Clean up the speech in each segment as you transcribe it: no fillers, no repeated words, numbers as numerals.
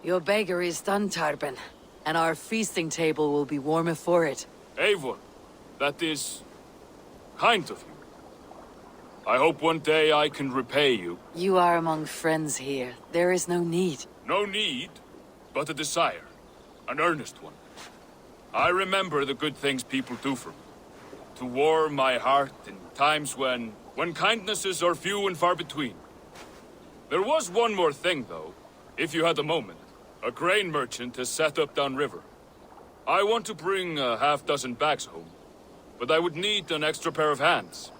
Your bakery is done, Tarben, and our feasting table will be warmer for it. Eivor, that is kind of you. I hope one day I can repay you. You are among friends here. There is no need. No need, but a desire. An earnest one. I remember the good things people do for me. To warm my heart in times when kindnesses are few and far between. There was one more thing, though, if you had a moment. A grain merchant has set up downriver. I want to bring a half-dozen bags home, but I would need an extra pair of hands.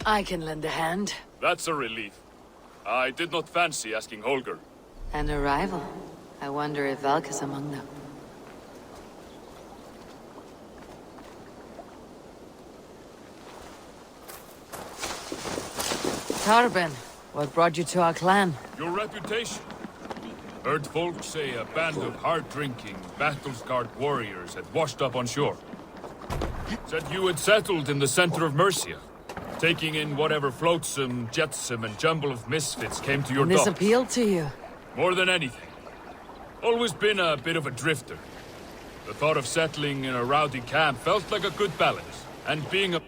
I can lend a hand. That's a relief. I did not fancy asking Holger. An arrival. I wonder if Valka's among them. Tarben, what brought you to our clan? Your reputation. Heard folks say a band of hard-drinking, battle-scarred warriors had washed up on shore. Said you had settled in the center of Mercia, taking in whatever flotsam, jetsam, and jumble of misfits came to your And this docks. appealed to you? More than anything. Always been a bit of a drifter. The thought of settling in a rowdy camp felt like a good balance, and being a...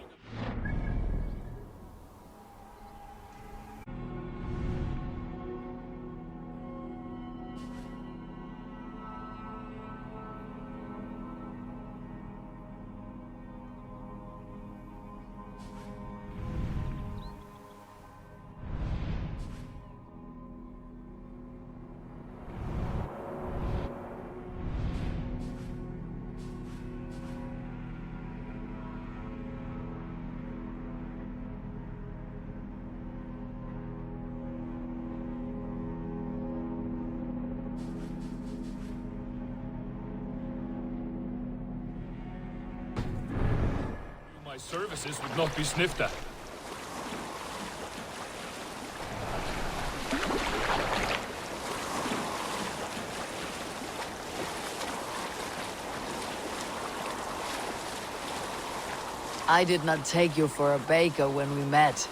My services would not be sniffed at. I did not take you for a baker when we met.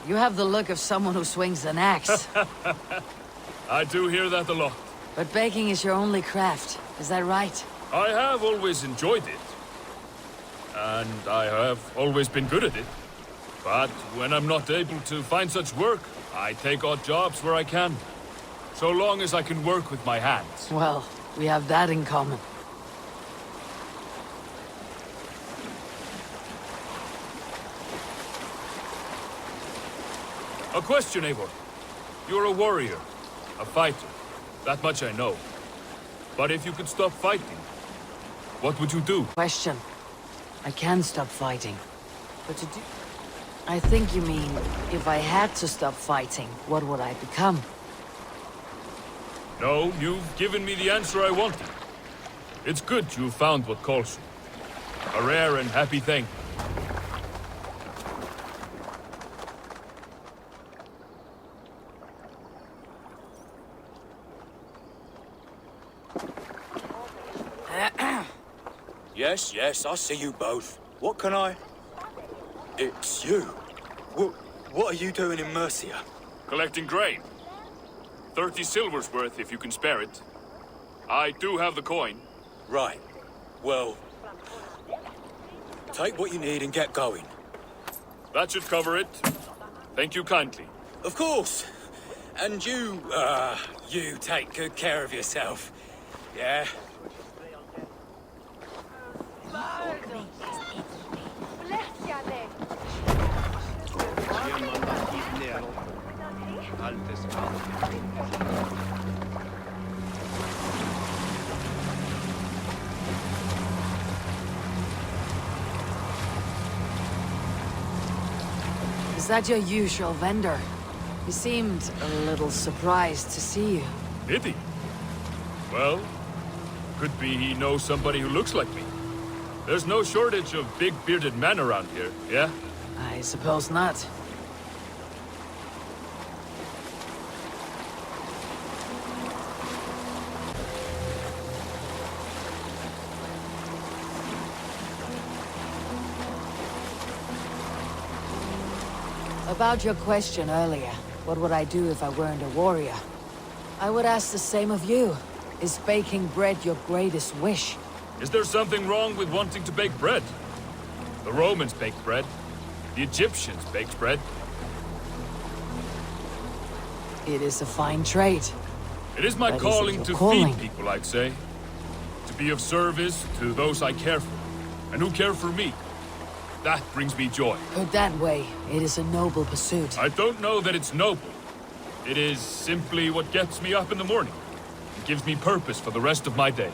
You have the look of someone who swings an axe. I do hear that a lot. But baking is your only craft, is that right? I have always enjoyed it. And I have always been good at it. But when I'm not able to find such work, I take odd jobs where I can. So long as I can work with my hands. Well, we have that in common. A question, Eivor. You're a warrior, a fighter. That much I know. But if you could stop fighting, what would you do? Question. I can stop fighting. But to do... I think you mean, if I had to stop fighting, what would I become? No, you've given me the answer I wanted. It's good you found what calls you. A rare and happy thing. Yes, I see you both. What can I... It's you. What are you doing in Mercia? Collecting grain. 30 silver's worth if you can spare it. I do have the coin. Right. Well... Take what you need and get going. That should cover it. Thank you kindly. Of course. And you take good care of yourself. Yeah? Is that your usual vendor? He seemed a little surprised to see you. Did he? Well, could be he knows somebody who looks like me. There's no shortage of big bearded men around here, yeah? I suppose not. About your question earlier, what would I do if I weren't a warrior? I would ask the same of you. Is baking bread your greatest wish? Is there something wrong with wanting to bake bread? The Romans baked bread. The Egyptians baked bread. It is a fine trade. It is my But is it calling your to calling? feed people, I'd say. To be of service to those I care for, and who care for me. That brings me joy. Put that way, it is a noble pursuit. I don't know that it's noble. It is simply what gets me up in the morning. It gives me purpose for the rest of my day.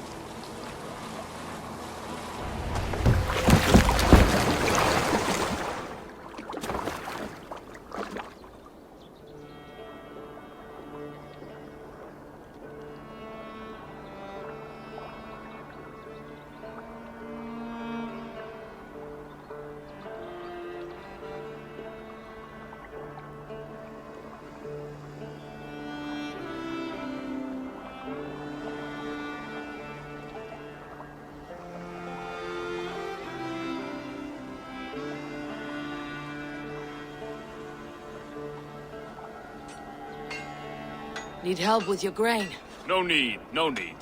Need help with your grain? No need, no need.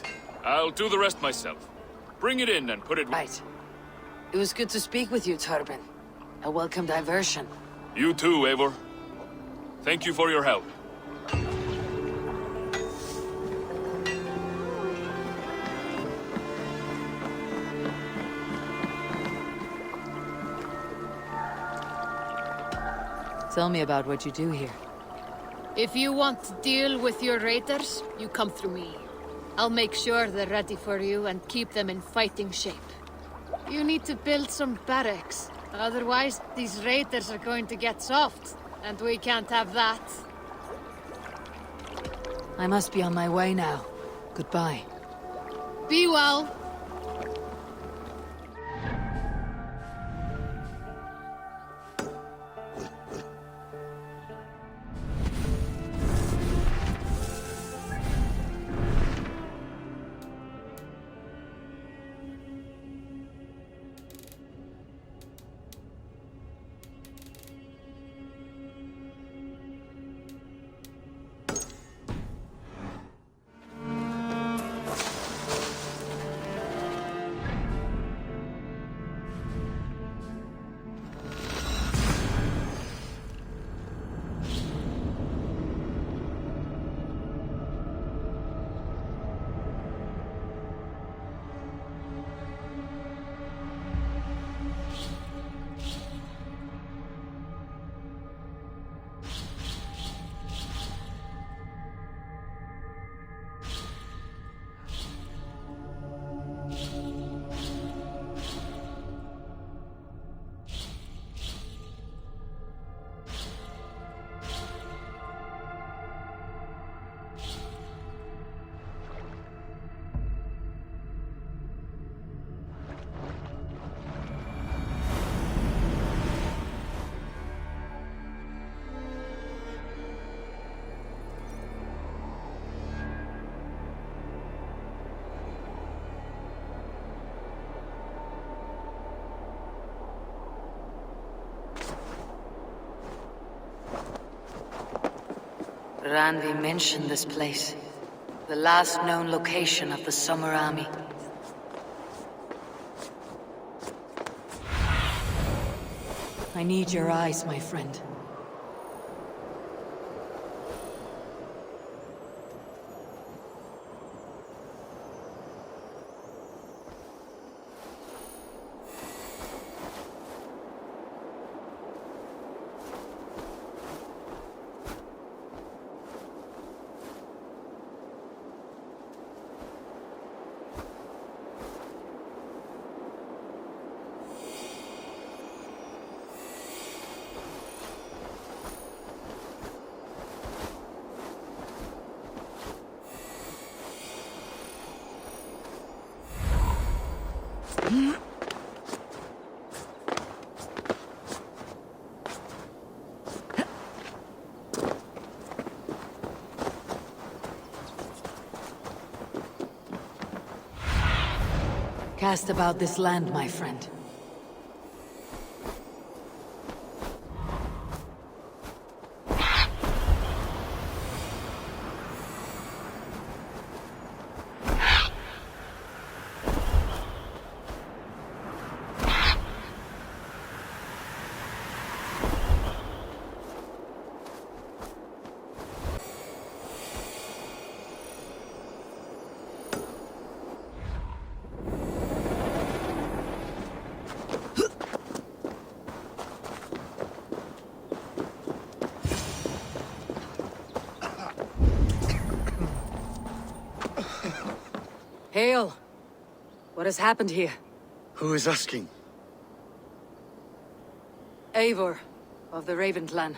I'll do the rest myself. Bring it in and put it... Right. It was good to speak with you, Turbin. A welcome diversion. You too, Eivor. Thank you for your help. Tell me about what you do here. If you want to deal with your raiders, you come through me. I'll make sure they're ready for you and keep them in fighting shape. You need to build some barracks. Otherwise, these raiders are going to get soft, and we can't have that. I must be on my way now. Goodbye. Be well. Randvi mentioned this place. The last known location of the Summer Army. I need your eyes, my friend. Cast about this land, my friend. Hail! What has happened here? Who is asking? Eivor, of the Raven clan.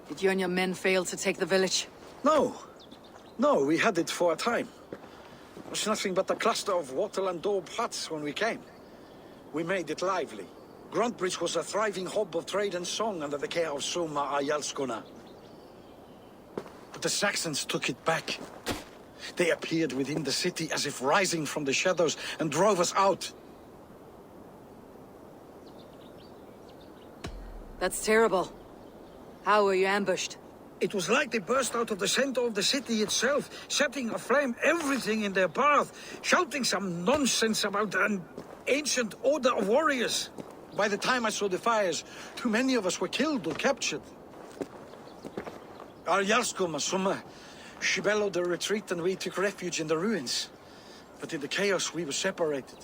Did you and your men fail to take the village? No. No, we had it for a time. It was nothing but a cluster of wattle and daub huts when we came. We made it lively. Gruntbridge was a thriving hub of trade and song under the care of Soma Ayalskona. But the Saxons took it back. They appeared within the city as if rising from the shadows and drove us out. That's terrible. How were you ambushed? It was like they burst out of the center of the city itself, setting aflame everything in their path, shouting some nonsense about an ancient order of warriors. By the time I saw the fires, too many of us were killed or captured. Our Yarsko Summa, she bellowed a retreat and we took refuge in the ruins. But in the chaos we were separated.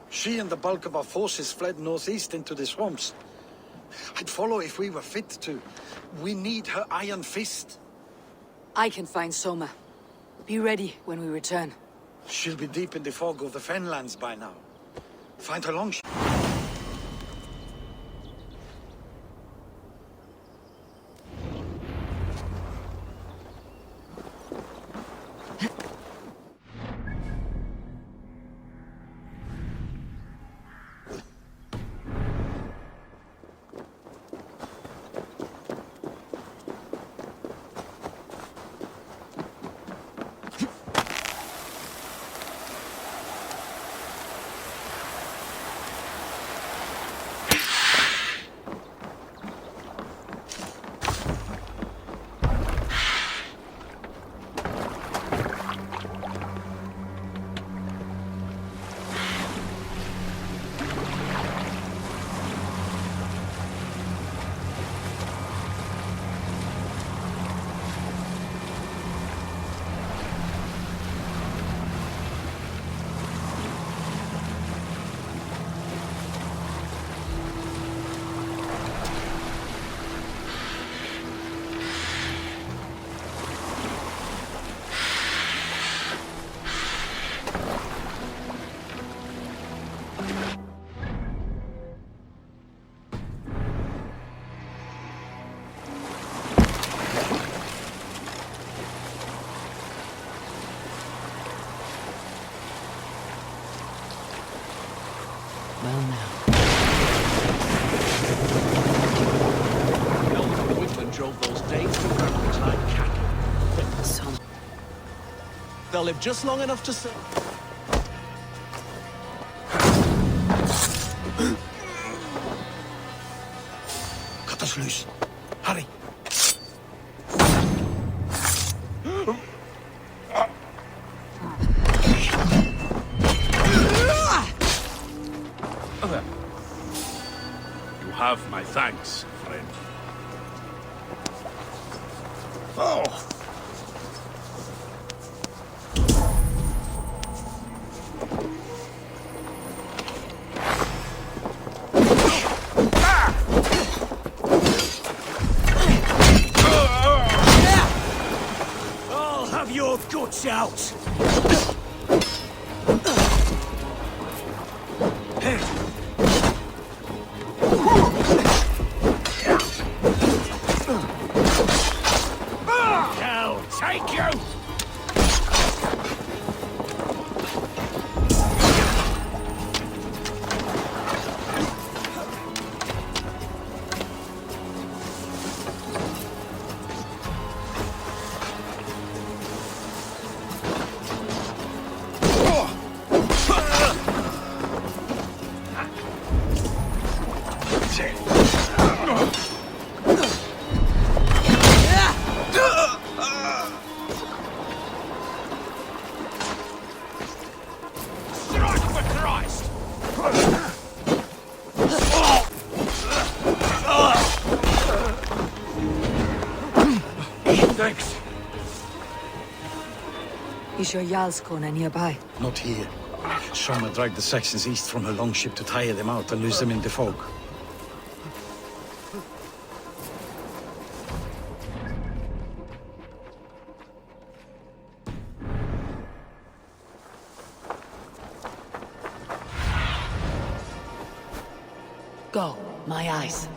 She and the bulk of our forces fled northeast into the swamps. I'd follow if we were fit to. We need her iron fist. I can find Soma. Be ready when we return. She'll be deep in the fog of the Fenlands by now. Find her long. Well now. The woodman drove those days to Gruntbridge like cattle. Some... They'll live just long enough to say. Cut us loose. Hurry. You have my thanks, friend. Oh! I'll have your guts out! Hell, take you! Strike for Christ! Thanks. Is your Jarlskona nearby? Not here. Soma dragged the Saxons east from her longship to tire them out and lose them in the fog. Go, my eyes.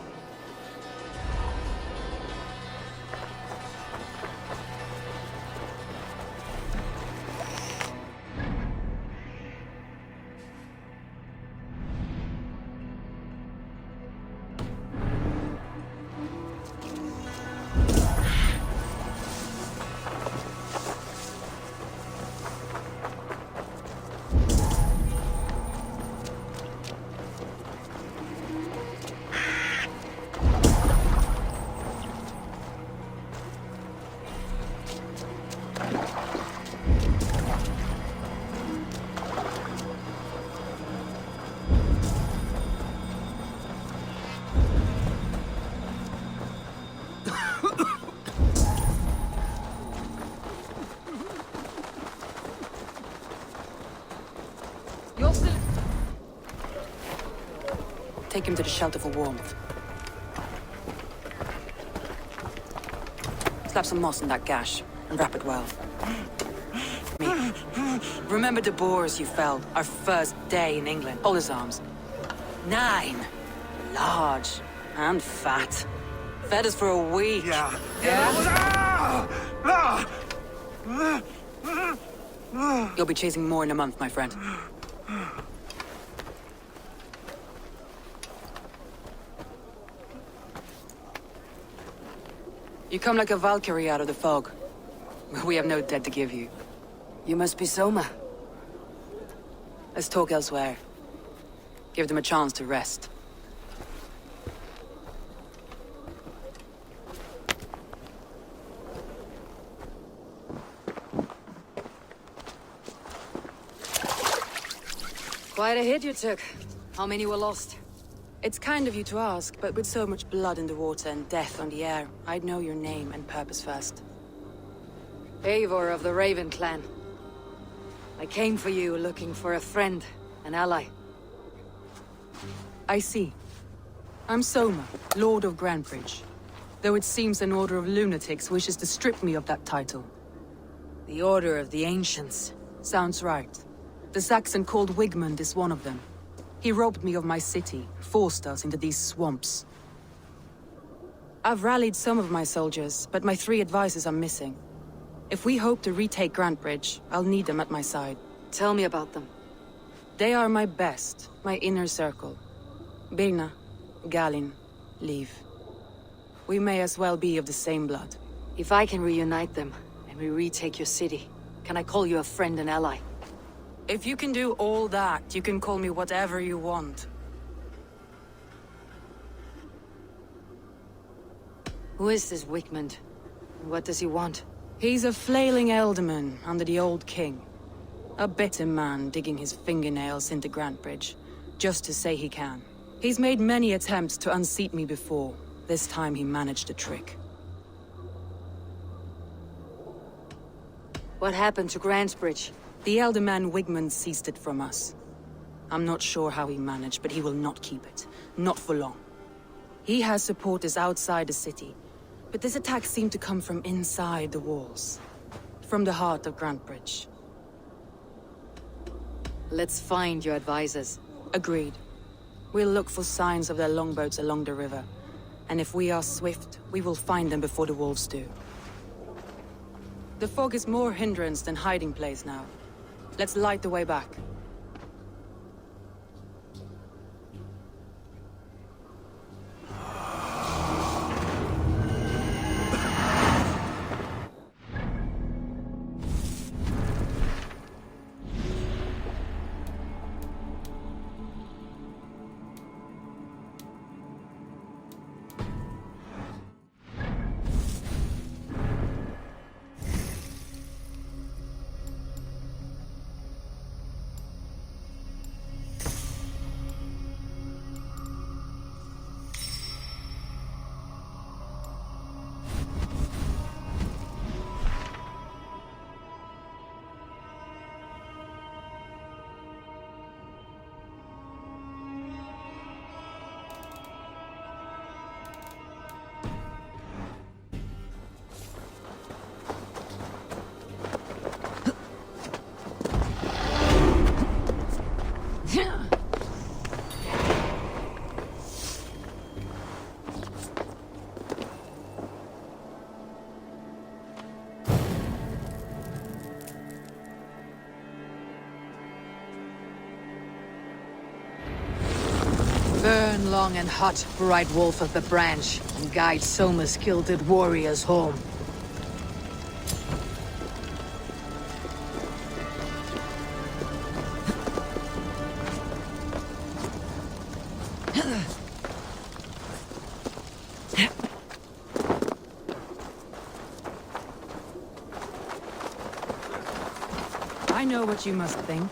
Take him to the shelter for warmth. Slap some moss in that gash, and wrap it well. Me. Remember the boars you felled, our first day in England? Hold his arms. 9. Large. And fat. Fed us for a week. Yeah. You'll be chasing more in a month, my friend. You come like a Valkyrie out of the fog. We have no debt to give you. You must be Soma. Let's talk elsewhere. Give them a chance to rest. Quite a hit you took. How many were lost? It's kind of you to ask, but with so much blood in the water and death on the air, I'd know your name and purpose first. Eivor of the Raven clan. I came for you looking for a friend, an ally. I see. I'm Soma, Lord of Grantebridge. Though it seems an order of lunatics wishes to strip me of that title. The Order of the Ancients. Sounds right. The Saxon called Wigmund is one of them. He robbed me of my city, forced us into these swamps. I've rallied some of my soldiers, but my 3 advisors are missing. If we hope to retake Grantebridge, I'll need them at my side. Tell me about them. They are my best, my inner circle. Birna, Galin, Liv. We may as well be of the same blood. If I can reunite them, and we retake your city, can I call you a friend and ally? If you can do all that, you can call me whatever you want. Who is this Wigmund? And what does he want? He's a flailing elderman under the old king. A bitter man digging his fingernails into Grantebridge, just to say he can. He's made many attempts to unseat me before. This time he managed the trick. What happened to Grantebridge? The elder man Wigmund seized it from us. I'm not sure how he managed, but he will not keep it. Not for long. He has supporters outside the city, but this attack seemed to come from inside the walls. From the heart of Grantebridge. Let's find your advisors. Agreed. We'll look for signs of their longboats along the river. And if we are swift, we will find them before the wolves do. The fog is more hindrance than hiding place now. Let's light the way back. Burn long and hot, bright wolf of the branch, and guide Soma's gilded warriors home. I know what you must think.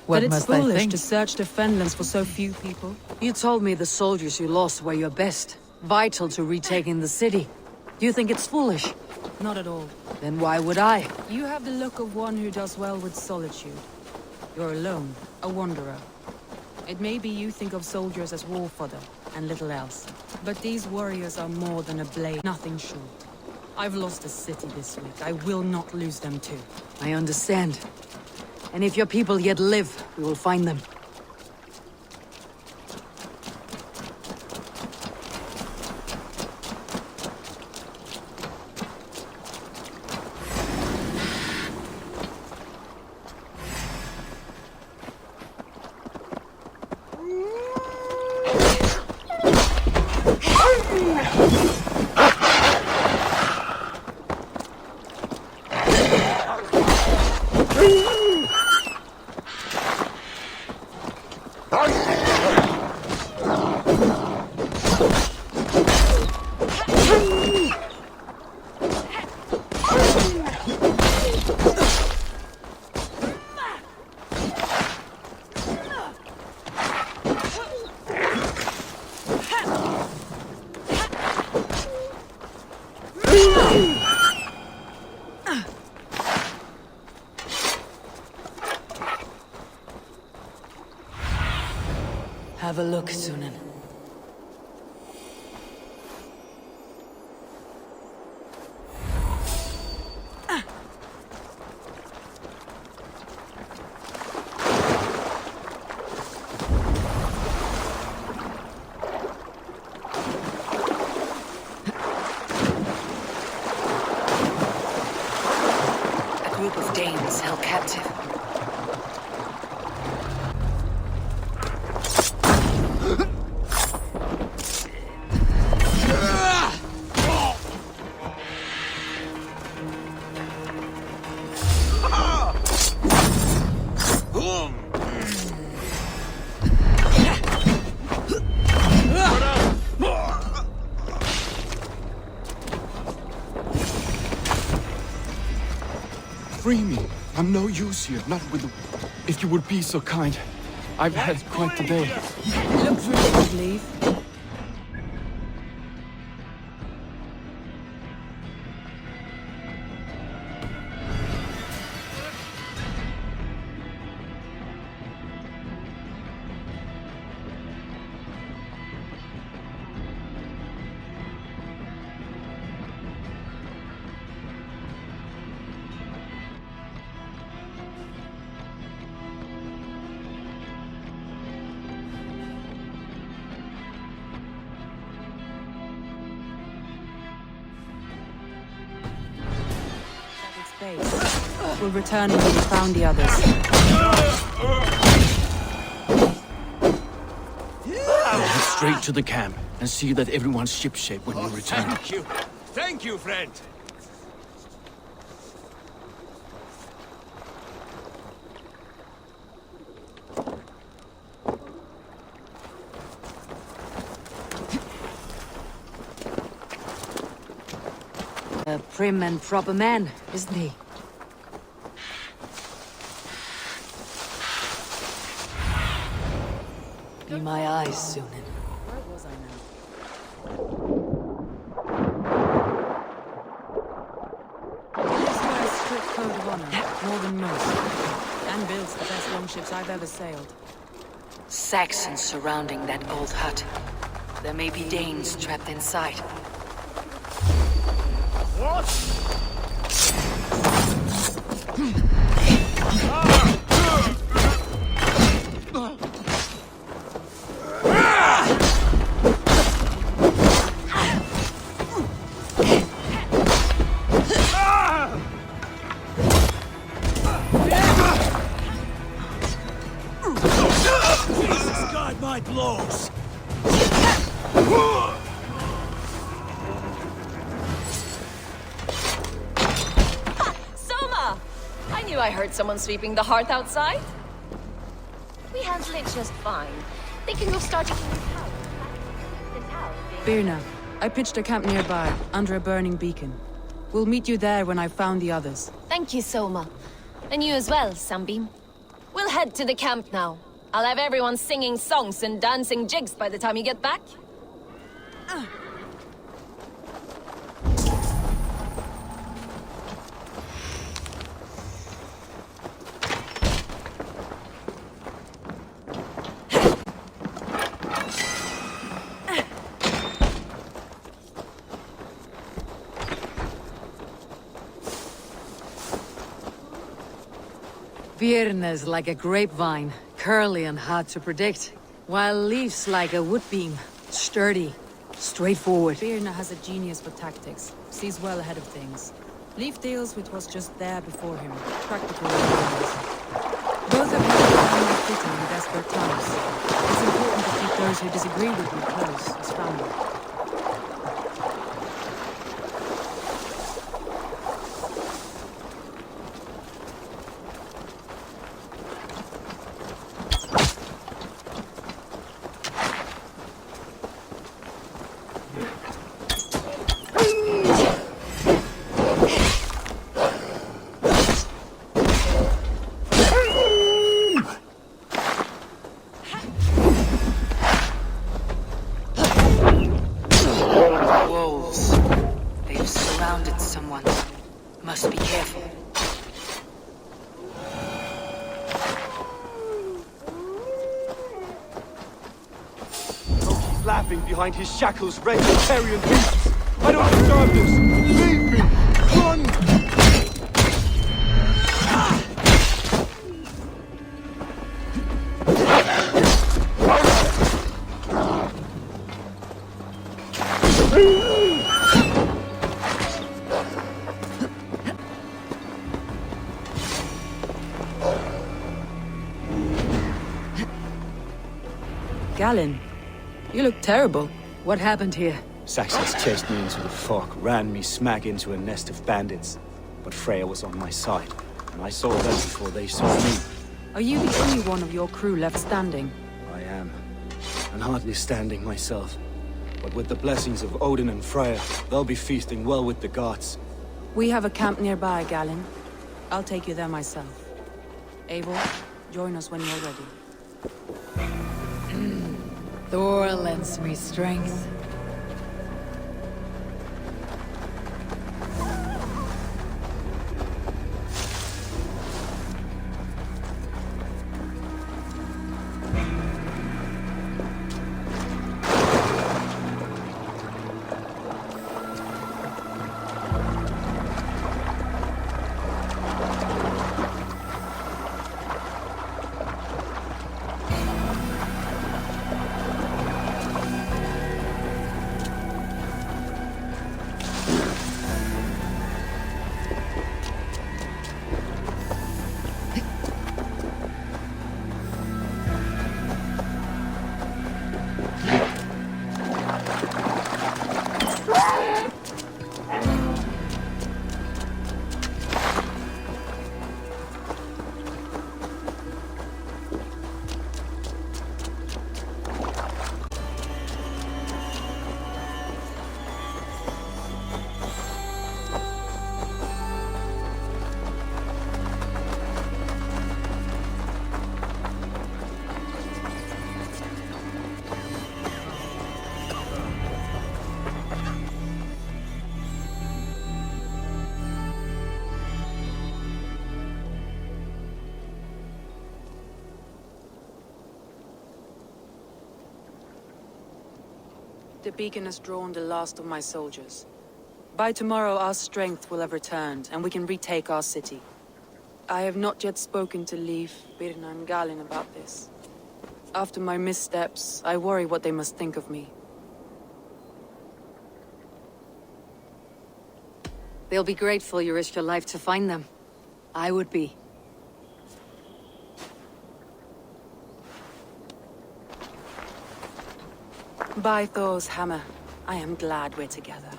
What That it's must I foolish think? to search the Fenlands for so few people. You told me the soldiers you lost were your best, vital to retaking the city. Do you think it's foolish? Not at all. Then why would I? You have the look of one who does well with solitude. You're alone, a wanderer. It may be you think of soldiers as war fodder, and little else. But these warriors are more than a blade, nothing short. I've lost a city this week. I will not lose them too. I understand. And if your people yet live, we will find them. Have a look, Sunan. A group of Danes held captive. Free me. I'm no use here, not with the... If you would be so kind. I've had quite the day. Look through it, leave. We'll return when we've found the others. Head straight to the camp and see that everyone's shipshape when you return. Thank you. Thank you, friend. A prim and proper man, isn't he? Be my eyes, Sunan. Where was I now? This wears a strict code of honor, more than most. And builds the best longships I've ever sailed. Saxons surrounding that old hut. There may be Danes trapped inside. blows. Soma! I knew I heard someone sweeping the hearth outside. We handle it just fine. Thinking of starting a new house. The town being- Birna, I pitched a camp nearby, under a burning beacon. We'll meet you there when I've found the others. Thank you, Soma. And you as well, Sunbeam. We'll head to the camp now. I'll have everyone singing songs and dancing jigs by the time you get back. Birna's like a grapevine, curly and hard to predict, while Leaf's like a wood beam, sturdy, straightforward. Birna has a genius for tactics, sees well ahead of things. Leaf deals with what's just there before him, practical ideas. Both of you are only fitting in desperate times. It's important to keep those who disagree with you close, as family. Must be careful. Loki's laughing behind his shackles, ready to carrion beasts. I don't deserve this. Leave me. Run. Galen, you look terrible. What happened here? Saxons chased me into the fog, ran me smack into a nest of bandits. But Freya was on my side, and I saw them before they saw me. Are you the only one of your crew left standing? I am, and hardly standing myself. But with the blessings of Odin and Freya, they'll be feasting well with the gods. We have a camp nearby, Galen. I'll take you there myself. Eivor, join us when you're ready. Thor lends me strength. The beacon has drawn the last of my soldiers. By tomorrow our strength will have returned, and we can retake our city. I have not yet spoken to Leif, Birna and Galen about this. After my missteps, I worry what they must think of me. They'll be grateful you risked your life to find them. I would be. By Thor's hammer, I am glad we're together.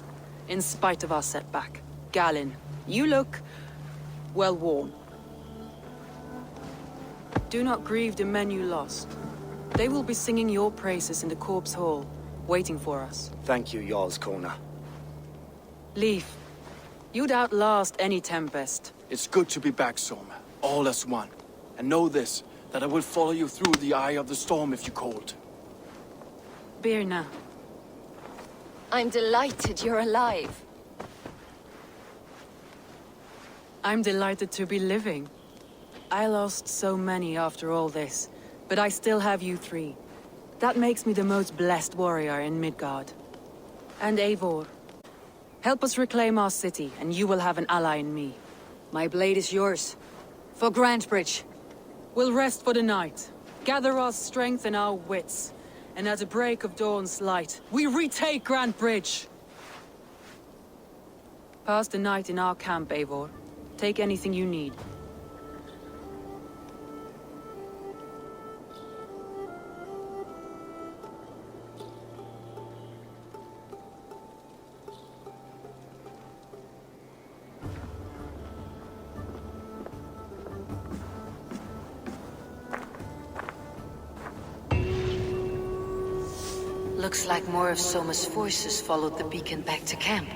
In spite of our setback. Galen, you look... well worn. Do not grieve the men you lost. They will be singing your praises in the Corpse Hall, waiting for us. Thank you, Jarl's Corner. Leaf, you'd outlast any tempest. It's good to be back, Soma. All as one. And know this, that I will follow you through the eye of the storm if you called. Birna. I'm delighted you're alive. I'm delighted to be living. I lost so many after all this, but I still have you three. That makes me the most blessed warrior in Midgard. And Eivor. Help us reclaim our city, and you will have an ally in me. My blade is yours. For Grantebridge. We'll rest for the night, gather our strength and our wits, and at the break of dawn's light, we retake Grantebridge! Pass the night in our camp, Eivor. Take anything you need. Looks like more of Soma's forces followed the beacon back to camp.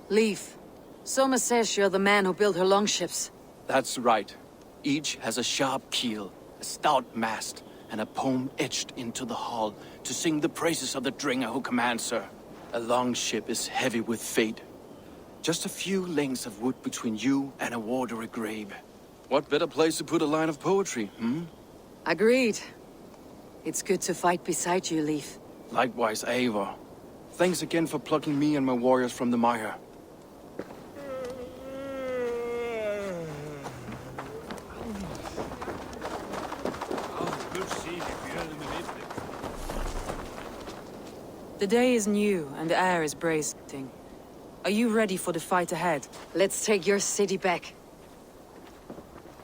Leaf. Soma says you're the man who built her longships. That's right. Each has a sharp keel, a stout mast, and a poem etched into the hull to sing the praises of the Dringer who commands her. A longship is heavy with fate. Just a few lengths of wood between you and a watery grave. What better place to put a line of poetry, hmm? Agreed. It's good to fight beside you, Leaf. Likewise, Eivor. Thanks again for plucking me and my warriors from the mire. The day is new, and the air is bracing. Are you ready for the fight ahead? Let's take your city back.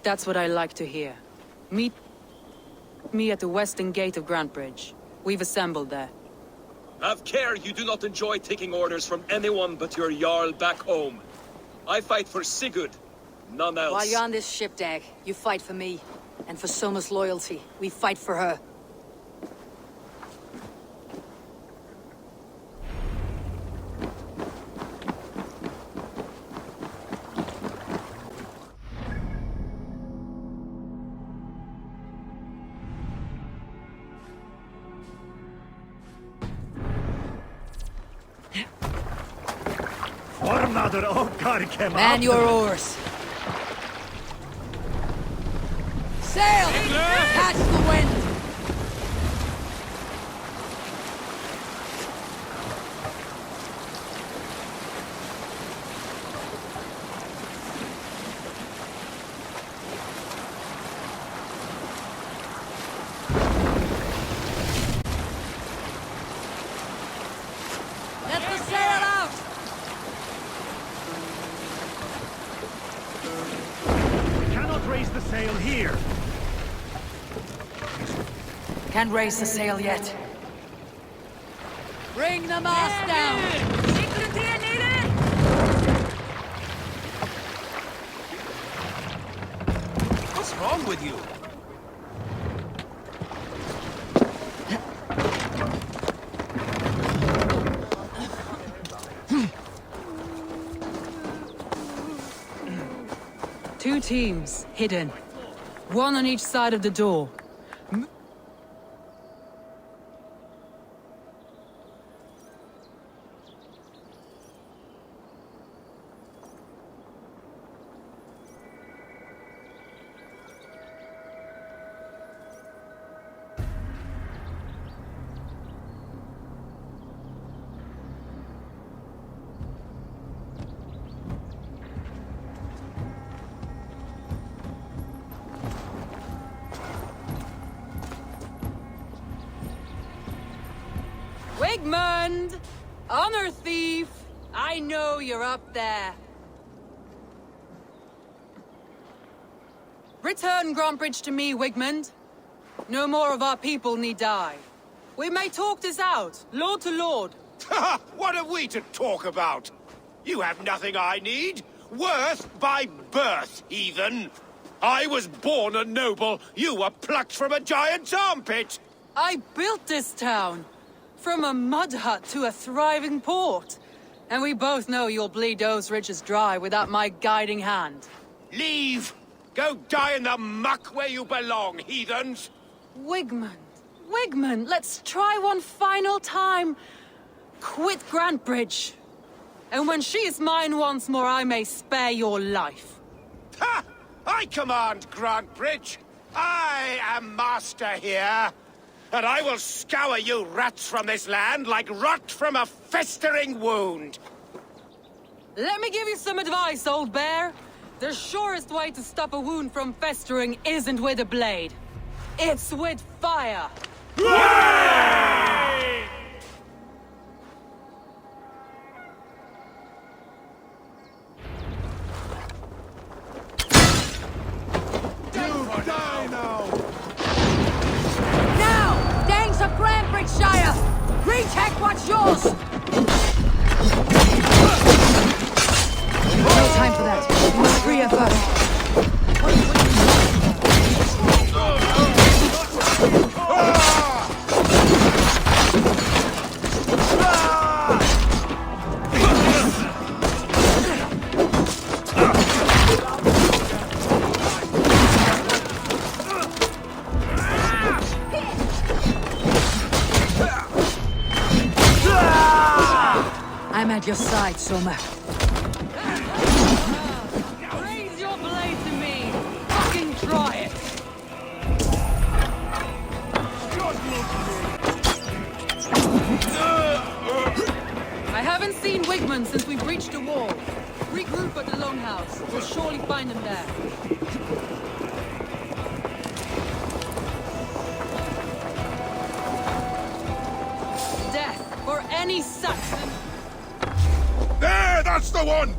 That's what I like to hear. Meet me at the western gate of Grantebridge. We've assembled there. Have care you do not enjoy taking orders from anyone but your Jarl back home. I fight for Sigurd, none else. While you're on this ship, Dag, you fight for me. And for Soma's loyalty, we fight for her. Man your oars. Sail! Catch the wind! Let the sail out! Raise the sail here. Can't raise the sail yet. Bring the mast down! What's wrong with you? Two teams, hidden. One on each side of the door. Wigmund! Honor thief! I know you're up there. Return Grantbridge to me, Wigmund. No more of our people need die. We may talk this out, lord to lord. What are we to talk about? You have nothing I need. Worth by birth, heathen. I was born a noble. You were plucked from a giant's armpit. I built this town. From a mud hut to a thriving port. And we both know you'll bleed those riches dry without my guiding hand. Leave! Go die in the muck where you belong, heathens! Wigmund, let's try one final time. Quit Grantbridge. And when she is mine once more, I may spare your life. Ha! I command Grantbridge. I am master here. And I will scour you rats from this land like rot from a festering wound. Let me give you some advice, old bear. The surest way to stop a wound from festering isn't with a blade. It's with fire. Now! Danes of Grantbridgeshire! Retake what's yours! No time for that. We must free her first. I'm at your side, Soma. Raise your blade to me. Fucking try it. I haven't seen Wigmund since we breached the wall. Regroup at the Longhouse. We'll surely find him there. Death for any Saxon. There, that's the one!